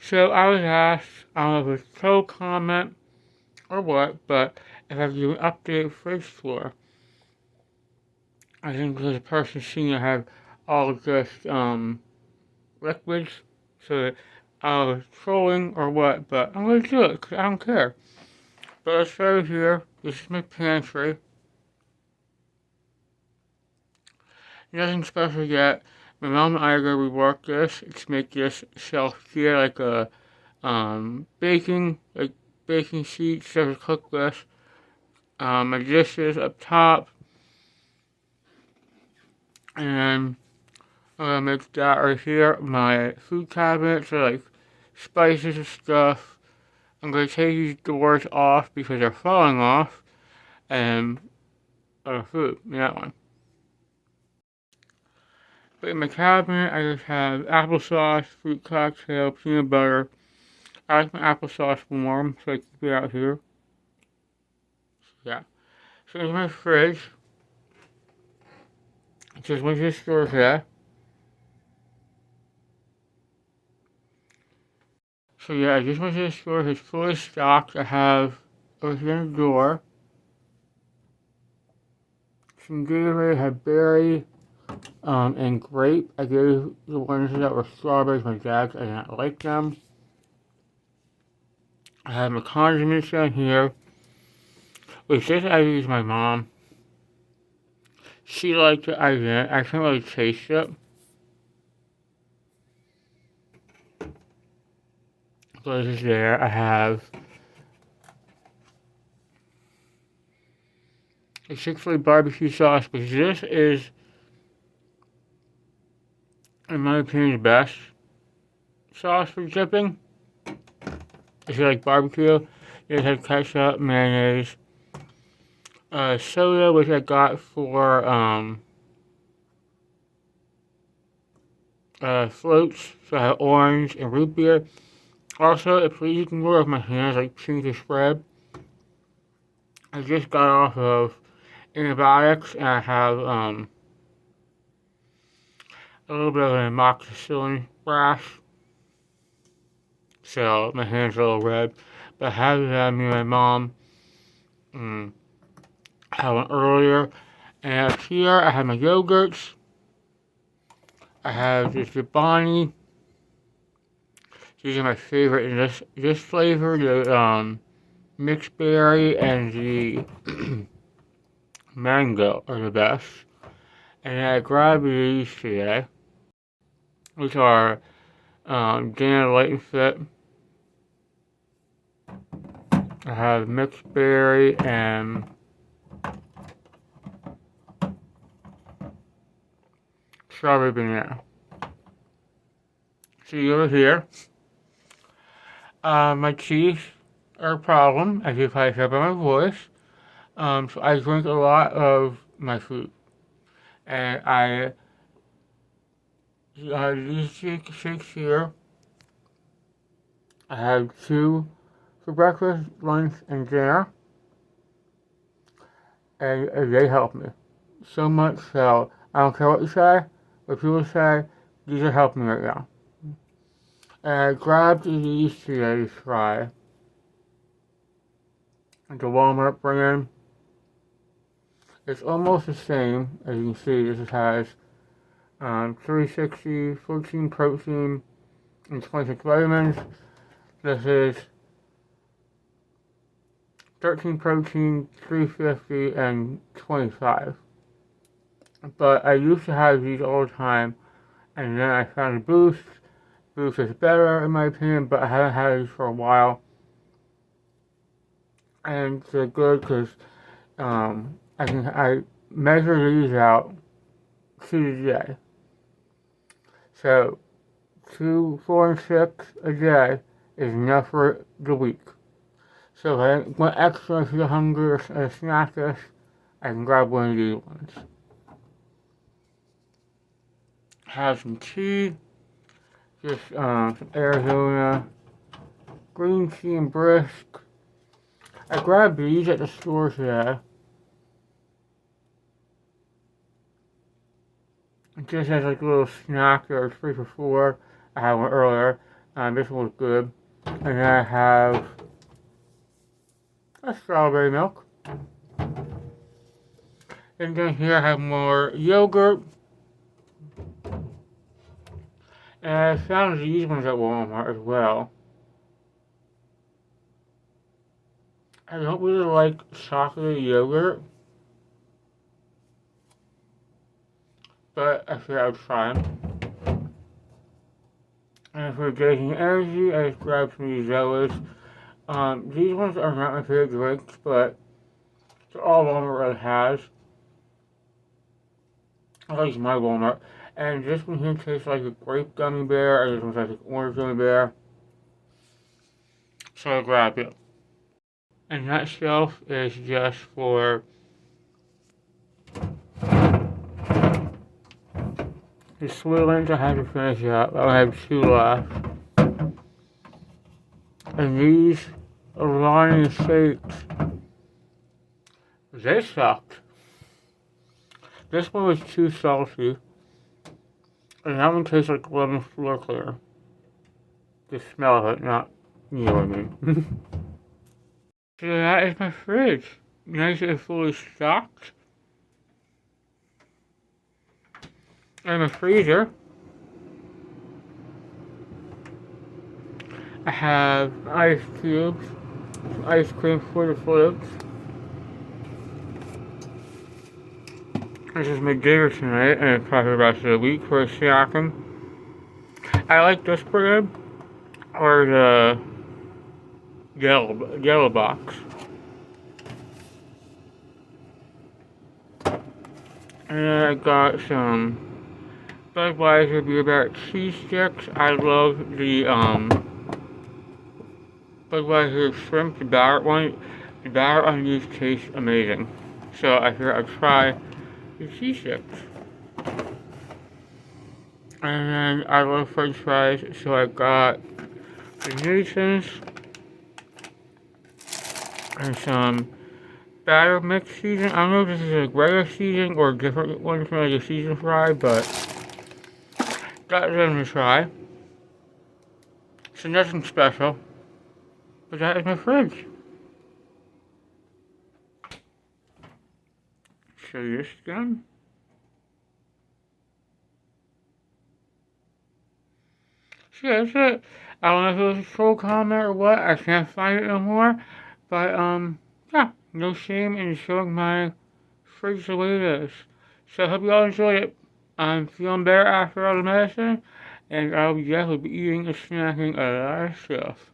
So I was asked, I don't know if it's pro comment or what, but if I could do an update fridge tour. I think because the person seemed to have all just liquids, so that I was trolling or what, but I'm gonna do it because I don't care. But let's start here. This is my pantry. Nothing special yet. My mom and I are gonna rework this to make this shelf here like a baking sheet, so to cook with. My dishes up top, and I'm gonna make that right here my food cabinet, so like spices and stuff. I'm gonna take these doors off because they're falling off, and food in that one. But in my cabinet, I just have applesauce, fruit cocktail, peanut butter. I like my applesauce warm, so I keep it out here. Yeah. So in my fridge, just went to the store today. So yeah, I just went to the store. It's fully stocked. I have over here in the door some Gatorade. I have berry and grape. I gave the ones that were strawberries my dad. I did not like them. I have my condiments down here, which this I use my mom. She liked it. I didn't. I can't really taste it. But this is there. I have a Chick-fil-A barbecue sauce, which this is, in my opinion, the best sauce for dipping. If you like barbecue, it has ketchup, mayonnaise, soda, which I got for floats. So I have orange and root beer. Also, it pleases me more of my hands, like pizza spread. I just got off of antibiotics, and I have a little bit of an amoxicillin rash, so my hands are a little red. But I have that me and my mom had one earlier. And up here, I have my yogurts. I have this Chobani. These are my favorite in this flavor, the mixed berry and the mango are the best. And I grabbed these today, which are Dana Light and Fit. I have mixed berry and strawberry banana. See over here, my teeth are a problem, as you probably hear by my voice. So I drink a lot of my food, and I these shakes here. I have two for breakfast, lunch, and dinner, and they help me so much. So I don't care what you say, what people say. These are helping me right now. And I grabbed these today to try. The Walmart brand. It's almost the same as you can see. This has 360, 14 protein, and 26 vitamins. This is 13 protein, 350, and 25. But I used to have these all the time, and then I found a Boost. Boost is better in my opinion, but I haven't had these for a while. And they're good because I measure these out to the day. So 2, 4, and 6 a day is enough for the week. So if I want extra, if you're hungry or a snack this, I can grab one of these ones. Have some tea, just some Arizona green tea and brisk. I grabbed these at the store today. It just has like a little snack. There was 3 for $4. I had one earlier. This one's good. And then I have a strawberry milk. And then here I have more yogurt. And I found these ones at Walmart as well. I don't really like chocolate yogurt, but I figured I would try them. And for taking energy, I just grabbed some of these Zellas. These ones are not my favorite drinks, but they're all Walmart really has. At least my Walmart. And this one here tastes like a grape gummy bear, and this one tastes like an orange gummy bear. So I grabbed it. And that shelf is just for the Swillens. I have to finish up. I have 2 left. And these Iranian shakes, they sucked. This one was too salty. And that one tastes like lemon floor cleaner. The smell of it, not, you know what I mean. So that is my fridge. Nice and fully stocked. And my freezer. I have ice cubes, ice cream for the floats. This is my dinner tonight, and probably the rest of the week for a snacking. I like this bread, or the yellow box. And then I got some Budweiser Beer Bar cheese sticks. I love the Budweiser shrimp, the batter one. The batter on these tastes amazing. So I figured I'd try the cheese sticks. And then I love french fries, so I got the Nathan's and some batter mix seasoning. I don't know if this is a regular seasoning or a different one from like a seasoned fry, but got them to try. So nothing special, but that is my fridge. Show you this again. So yeah, that's it. I don't know if it was a troll comment or what. I can't find it no more. But yeah, no shame in showing my fridge the way it is. So I hope you all enjoyed it. I'm feeling better after all the medicine, and I'll definitely be eating and snacking a lot of stuff.